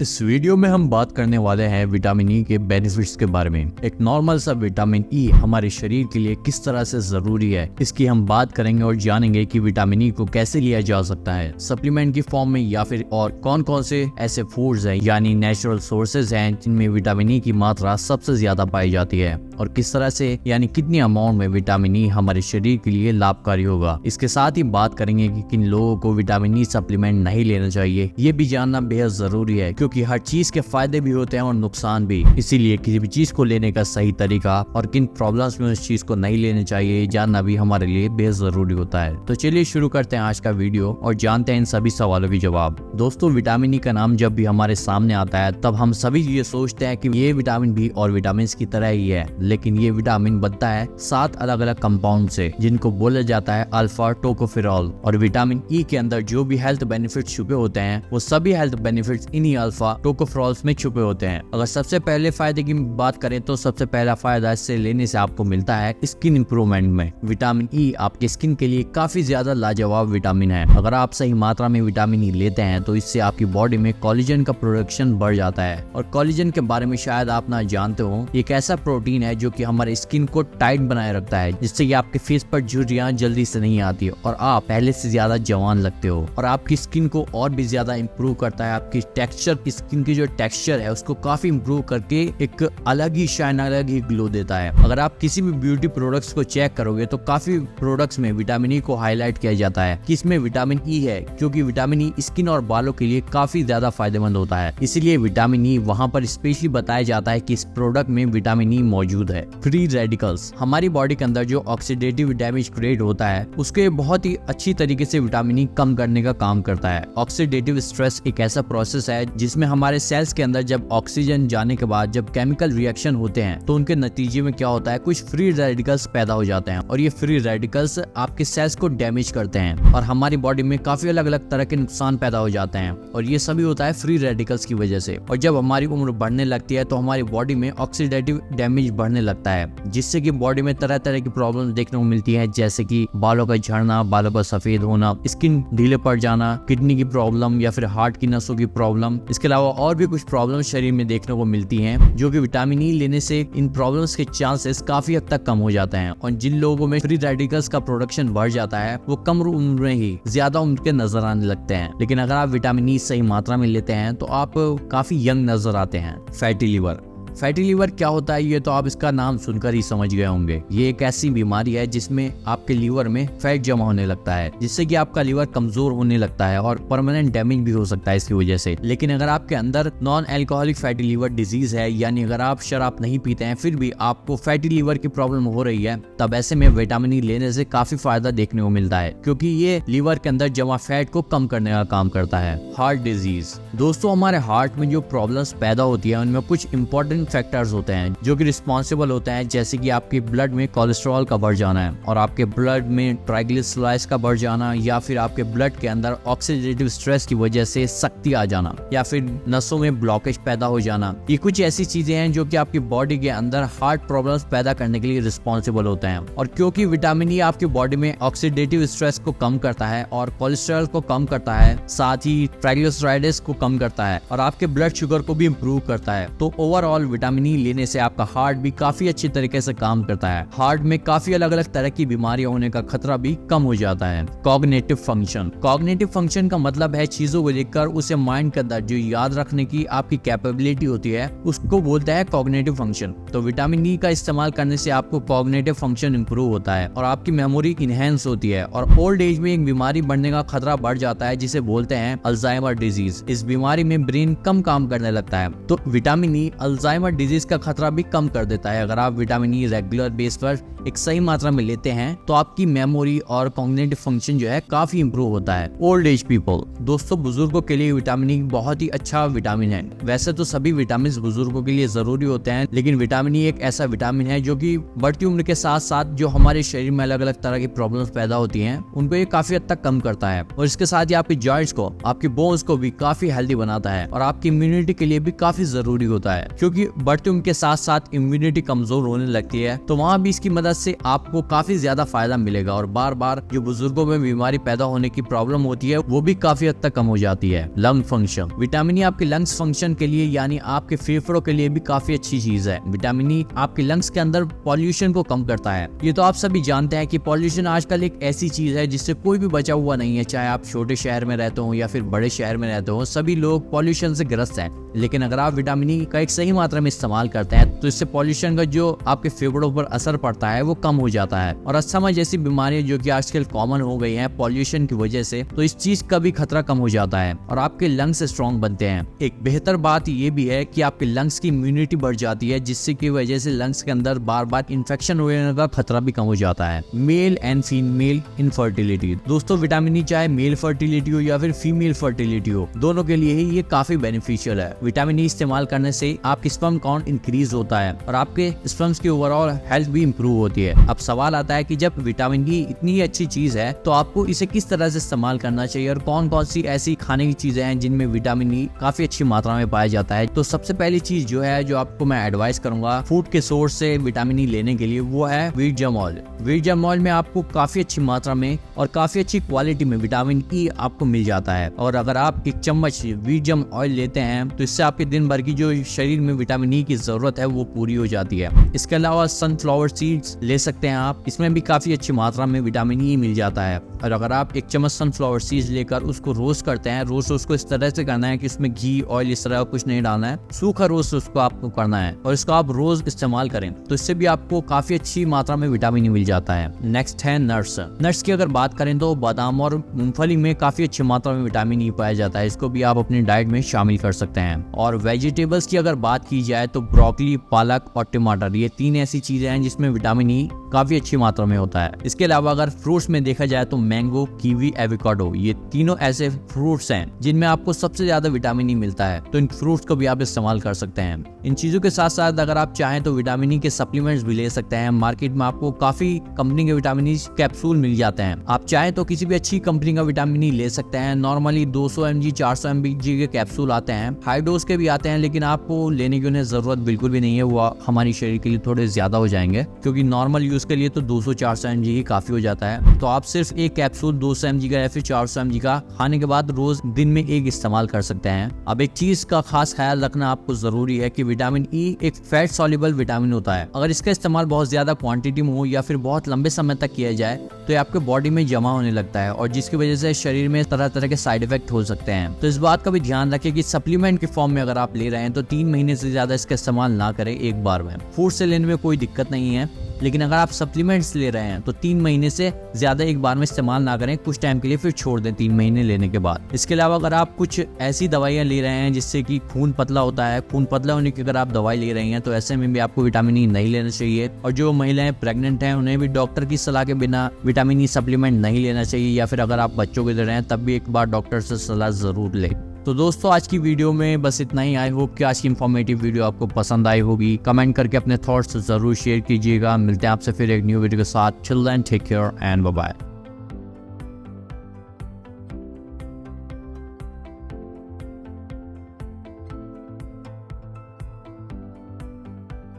इस वीडियो में हम बात करने वाले हैं विटामिन ई के बेनिफिट्स के बारे में। एक नॉर्मल सा विटामिन ई हमारे शरीर के लिए किस तरह से जरूरी है, इसकी हम बात करेंगे और जानेंगे कि विटामिन ई को कैसे लिया जा सकता है, सप्लीमेंट की फॉर्म में या फिर और कौन कौन से ऐसे फूड्स हैं यानी नेचुरल सोर्सेज हैं जिनमें विटामिन ई की मात्रा सबसे ज्यादा पाई जाती है और किस तरह से यानी कितनी अमाउंट में विटामिन ई हमारे शरीर के लिए लाभकारी होगा। इसके साथ ही बात करेंगे कि किन लोगों को विटामिन ई सप्लीमेंट नहीं लेना चाहिए, ये भी जानना बेहद जरूरी है क्योंकि हर चीज के फायदे भी होते हैं और नुकसान भी। इसीलिए किसी भी चीज को लेने का सही तरीका और किन प्रॉब्लम्स में उस चीज को नहीं लेना चाहिए जानना भी हमारे लिए बेहद जरूरी होता है। तो चलिए शुरू करते हैं आज का वीडियो और जानते हैं इन सभी सवालों के जवाब। दोस्तों, विटामिन ई का नाम जब भी हमारे सामने आता है तब हम सभी ये सोचते हैं कि ये विटामिन बी और विटामिन की तरह ही है, लेकिन ये विटामिन बनता है 7 अलग अलग कंपाउंड से जिनको बोला जाता है अल्फा टोकोफेरॉल। और विटामिन ई के अंदर जो भी हेल्थ बेनिफिट्स छुपे होते हैं वो सभी हेल्थ बेनिफिट्स इन्हीं अल्फा टोकोफेरॉल्स में छुपे होते हैं। अगर सबसे पहले फायदे की बात करें तो सबसे पहला फायदा इससे लेने से आपको मिलता है स्किन इंप्रूवमेंट में। विटामिन ई आपके स्किन के लिए काफी ज्यादा लाजवाब विटामिन है। अगर आप सही मात्रा में विटामिन ई लेते हैं तो इससे आपकी बॉडी में कोलेजन का प्रोडक्शन बढ़ जाता है। और कोलेजन के बारे में शायद आप ना जानते हो, एक ऐसा प्रोटीन है जो कि हमारे स्किन को टाइट बनाए रखता है, जिससे कि आपके फेस पर झुर्रियां जल्दी से नहीं आती और आप पहले से ज्यादा जवान लगते हो। और आपकी स्किन को और भी ज्यादा इंप्रूव करता है। आपकी टेक्सचर, स्किन की जो टेक्सचर है उसको काफी इंप्रूव करके एक अलग ही शाइन, अलग ही ग्लो देता है। अगर आप किसी भी ब्यूटी प्रोडक्ट्स को चेक करोगे तो काफी प्रोडक्ट्स में विटामिन ई को हाईलाइट किया जाता है कि इसमें विटामिन ई है, क्योंकि विटामिन ई स्किन और बालों के लिए काफी ज्यादा फायदेमंद होता है। इसीलिए विटामिन ई वहाँ पर स्पेशली बताया जाता है कि इस प्रोडक्ट में विटामिन ई मौजूद है। फ्री रेडिकल्स, हमारी बॉडी के अंदर जो ऑक्सीडेटिव डैमेज क्रिएट होता है उसके बहुत ही अच्छी तरीके से विटामिन ई कम करने का काम करता है। ऑक्सीडेटिव स्ट्रेस एक ऐसा प्रोसेस है जिसमें हमारे सेल्स के अंदर जब ऑक्सीजन जाने के बाद जब केमिकल रिएक्शन होते हैं तो उनके नतीजे में क्या होता है, कुछ फ्री रेडिकल्स पैदा हो जाते हैं और ये फ्री रेडिकल्स आपके सेल्स को डैमेज करते हैं और हमारी बॉडी में काफी अलग अलग तरह के नुकसान पैदा हो जाते हैं। और ये सभी होता है फ्री रेडिकल्स की वजह से। और जब हमारी उम्र बढ़ने लगती है तो हमारी बॉडी में ऑक्सीडेटिव डैमेज बढ़ने लगता है, जिससे कि बॉडी में तरह तरह की प्रॉब्लम देखने को मिलती है, जैसे कि बालों का झड़ना, बालों का सफेद होना, स्किन ढीले पड़ जाना, किडनी की प्रॉब्लम या फिर हार्ट की नसों की प्रॉब्लम। इसके अलावा और भी कुछ प्रॉब्लम शरीर में देखने को मिलती हैं, जो कि विटामिन ई लेने से इन प्रॉब्लम्स के चांसेस काफी हद तक कम हो जाते हैं। और जिन लोगों में फ्री रेडिकल्स का प्रोडक्शन बढ़ जाता है वो कम उम्र में ही ज्यादा उम्र के नजर आने लगते हैं। लेकिन अगर आप विटामिन ई सही मात्रा में लेते हैं तो आप काफी यंग नजर आते हैं। फैटी लिवर, फैटी लिवर क्या होता है ये तो आप इसका नाम सुनकर ही समझ गए होंगे। ये एक ऐसी बीमारी है जिसमें आपके लीवर में फैट जमा होने लगता है, जिससे कि आपका लीवर कमजोर होने लगता है और परमानेंट डैमेज भी हो सकता है इसकी वजह से। लेकिन अगर आपके अंदर non alcoholic fatty liver disease है, यानी अगर आप शराब नहीं पीते हैं फिर भी आपको फैटी लीवर की प्रॉब्लम हो रही है, तब ऐसे में विटामिन ई लेने से काफी फायदा देखने को मिलता है, क्योंकि ये लीवर के अंदर जमा फैट को कम करने का काम करता है। हार्ट डिजीज, दोस्तों हमारे हार्ट में जो प्रॉब्लम्स पैदा होती है उनमें कुछ इंपॉर्टेंट फैक्टर्स होते हैं जो कि रिस्पॉन्सिबल होते हैं, जैसे कि आपके ब्लड में कोलेस्ट्रॉल का बढ़ जाना है और आपके ब्लड में ट्राइग्लिसराइड्स का बढ़ जाना, या फिर आपके ब्लड के अंदर ऑक्सीडेटिव स्ट्रेस की वजह से शक्ति आ जाना, या फिर नसों में ब्लॉकेज पैदा हो जाना। ये कुछ ऐसी चीजें हैं जो कि आपकी बॉडी के अंदर हार्ट प्रॉब्लम्स पैदा करने के लिए रिस्पॉन्सिबल होते हैं। और क्योंकि विटामिन ई आपकी बॉडी में ऑक्सीडेटिव स्ट्रेस को कम करता है और कोलेस्ट्रॉल को कम करता है, साथ ही ट्राइग्लिसराइड्स को कम करता है और आपके ब्लड शुगर को भी इम्प्रूव करता है, तो ओवरऑल विटामिन ई लेने से आपका हार्ट भी काफी अच्छी तरीके से काम करता है। हार्ट में काफी अलग अलग तरह की बीमारियां होने का खतरा भी कम हो जाता है। कॉग्निटिव फंक्शन, कॉग्निटिव फंक्शन का मतलब है चीजों को लेकर उसे माइंड के अंदर जो याद रखने की आपकी कैपेबिलिटी होती है उसको बोलता है कॉग्निटिव फंक्शन। तो विटामिन ई का इस्तेमाल करने से आपको कॉग्निटिव फंक्शन इंप्रूव होता है और आपकी मेमोरी इनहेंस होती है। और ओल्ड एज में एक बीमारी बढ़ने का खतरा बढ़ जाता है जिसे बोलते हैं अल्जाइमर डिजीज। इस बीमारी में ब्रेन कम काम करने लगता है, तो विटामिन ई अल्जाइमर डिजीज का खतरा भी कम कर देता है। अगर आप विटामिन ई रेगुलर बेस पर एक सही मात्रा में लेते हैं तो आपकी मेमोरी और कॉग्निटिव फंक्शन जो है काफी इंप्रूव होता है। ओल्ड एज पीपल, दोस्तों बुजुर्गों के लिए विटामिन ई बहुत ही अच्छा विटामिन है। वैसे तो सभी विटामिन बुजुर्गों के लिए जरूरी होते हैं, लेकिन विटामिन ई एक ऐसा विटामिन है जो कि बढ़ती उम्र के साथ साथ जो हमारे शरीर में अलग अलग तरह की प्रॉब्लम्स पैदा होती हैं उनको ये काफी हद तक कम करता है। और इसके साथ ही आपकी जॉइंट्स को, आपकी बोन्स को भी काफी हेल्दी बनाता है और आपकी इम्यूनिटी के लिए भी काफी जरूरी होता है, क्योंकि बढ़ती उम्र के साथ साथ इम्यूनिटी कमजोर होने लगती है, तो वहाँ भी इसकी मदद से आपको काफी ज्यादा फायदा मिलेगा और बार बार जो बुजुर्गों में बीमारी पैदा होने की प्रॉब्लम होती है वो भी काफी हद तक कम हो जाती है। लंग फंक्शन, विटामिन ई आपके लंग्स फंक्शन के लिए यानी आपके फेफड़ों के लिए भी काफी अच्छी चीज है। विटामिन ई आपके लंग्स के अंदर पॉल्यूशन को कम करता है। ये तो आप सभी जानते हैं कि पॉल्यूशन आजकल एक ऐसी चीज है जिससे कोई भी बचा हुआ नहीं है, चाहे आप छोटे शहर में रहते हो या फिर बड़े शहर में रहते हो, सभी लोग पॉल्यूशन से ग्रस्त हैं। लेकिन अगर आप विटामिन ई का एक सही मात्रा में इस्तेमाल करते हैं तो इससे पॉल्यूशन का जो आपके फेफड़ों पर असर पड़ता है वो कम हो जाता है। और अस्थमा जैसी बीमारियां जो कि आजकल कॉमन हो गई हैं पॉल्यूशन की वजह से, तो इस चीज का भी खतरा कम हो जाता है और आपके लंग्स स्ट्रॉन्ग बनते हैं। एक बेहतर बात ये भी है कि आपके लंग्स की इम्यूनिटी बढ़ जाती है, जिससे की वजह से लंग्स के अंदर बार बार इन्फेक्शन होने का खतरा भी कम हो जाता है। मेल एंड फीमेल इनफर्टिलिटी, दोस्तों विटामिन ई चाहे मेल फर्टिलिटी हो या फिर फीमेल फर्टिलिटी हो, दोनों के लिए ही ये काफी बेनिफिशियल है। विटामिन ई इस्तेमाल करने से आपकी स्पर्म काउंट इंक्रीज होता है और आपके स्पर्म्स की ओवरऑल हेल्थ भी इंप्रूव होती है। अब सवाल आता है कि जब विटामिन ई इतनी अच्छी चीज है तो आपको इसे किस तरह से इस्तेमाल करना चाहिए और कौन कौन सी ऐसी खाने की चीजें हैं जिनमें विटामिन ई काफी अच्छी मात्रा में पाया जाता है। तो सबसे पहली चीज जो है जो आपको मैं एडवाइस करूंगा फूड के सोर्स से विटामिन ई लेने के लिए वो है wheat germ oil. Wheat germ oil में आपको काफी अच्छी मात्रा में और काफी अच्छी क्वालिटी में विटामिन ई आपको मिल जाता है और अगर आप एक चम्मच व्हीट जर्म ऑयल लेते हैं तो इससे आपके दिन भर की जो शरीर में विटामिन ई की जरूरत है वो पूरी हो जाती है। इसके अलावा सनफ्लावर सीड्स ले सकते हैं आप, इसमें भी काफी अच्छी मात्रा में विटामिन ई मिल जाता है। और अगर आप एक चम्मच सनफ्लावर सीड्स लेकर उसको रोस्ट करते हैं, रोस्ट उसको इस तरह से करना है कि इसमें घी ऑयल इस तरह कुछ नहीं डालना है, सूखा रोस्ट उसको आपको करना है और इसको आप रोज इस्तेमाल करें तो इससे भी आपको काफी अच्छी मात्रा में विटामिन ई मिल जाता है। नेक्स्ट है नट्स। नट्स की अगर बात करें तो बादाम और मूंगफली में काफी अच्छी मात्रा में विटामिन ई पाया जाता है, इसको भी आप अपनी डाइट में शामिल कर सकते हैं। और वेजिटेबल्स की अगर बात की जाए तो ब्रोकली, पालक और टमाटर, ये तीन ऐसी चीजें हैं जिसमें विटामिन ई काफी अच्छी मात्रा में होता है। इसके अलावा अगर फ्रूट्स में देखा जाए तो मैंगो, कीवी, एवोकाडो, ये तीनों ऐसे फ्रूट्स हैं जिनमें आपको सबसे ज्यादा विटामिन ई मिलता है, तो इन फ्रूट्स को भी आप इस्तेमाल कर सकते हैं। इन चीजों के साथ साथ अगर आप चाहें तो विटामिन ई के सप्लीमेंट्स भी ले सकते हैं। मार्केट में आपको काफी कंपनी के विटामिन ई कैप्सूल मिल जाते हैं, आप चाहें तो किसी भी अच्छी कंपनी का विटामिन ई ले सकते हैं। नॉर्मली 200 mg 400 mg के कैप्सूल आते हैं, हाई डोज के भी आते हैं, लेकिन आपको लेने की उन्हें जरूरत बिल्कुल भी नहीं है, वो हमारे शरीर के लिए थोड़े ज्यादा हो जाएंगे क्योंकि नॉर्मल यूज के लिए तो 200-400 mg ही काफी हो जाता है। तो आप सिर्फ एक कैप्सूल 200 mg का या फिर 400 mg का खाने के बाद रोज दिन में एक इस्तेमाल कर सकते हैं। अब एक चीज का खास ख्याल रखना आपको जरूरी है कि विटामिन ई एक फैट सॉल्युबल विटामिन होता है। अगर इसका इस्तेमाल बहुत ज्यादा क्वांटिटी में हो या फिर बहुत लंबे समय तक किया जाए तो ये आपके बॉडी में जमा होने लगता है और जिसकी वजह से शरीर में तरह तरह के साइड इफेक्ट हो सकते हैं। तो इस बात का भी ध्यान रखें कि सप्लीमेंट के फॉर्म में अगर आप ले रहे हैं तो 3 महीने से ज्यादा इसका इस्तेमाल ना करें एक बार में। फूड से लेने में कोई दिक्कत नहीं है, लेकिन अगर आप सप्लीमेंट्स ले रहे हैं तो 3 महीने से ज्यादा एक बार में इस्तेमाल ना करें, कुछ टाइम के लिए फिर छोड़ दें 3 महीने लेने के बाद। इसके अलावा अगर आप कुछ ऐसी दवाइयां ले रहे हैं जिससे कि खून पतला होता है, खून पतला होने की अगर आप दवाई ले रही हैं तो ऐसे में भी आपको विटामिन ई नहीं लेना चाहिए। और जो महिलाएं प्रेग्नेंट हैं उन्हें भी डॉक्टर की सलाह के बिना विटामिन ई सप्लीमेंट नहीं लेना चाहिए, या फिर अगर आप बच्चों को दे रहे हैं तब भी एक बार डॉक्टर से सलाह जरूर लें। तो दोस्तों आज की वीडियो में बस इतना ही। आई होप कि आज की इंफॉर्मेटिव वीडियो आपको पसंद आई होगी। कमेंट करके अपने थॉट्स जरूर शेयर कीजिएगा। मिलते हैं आपसे फिर एक न्यू वीडियो के साथ। Till then take care and bye bye.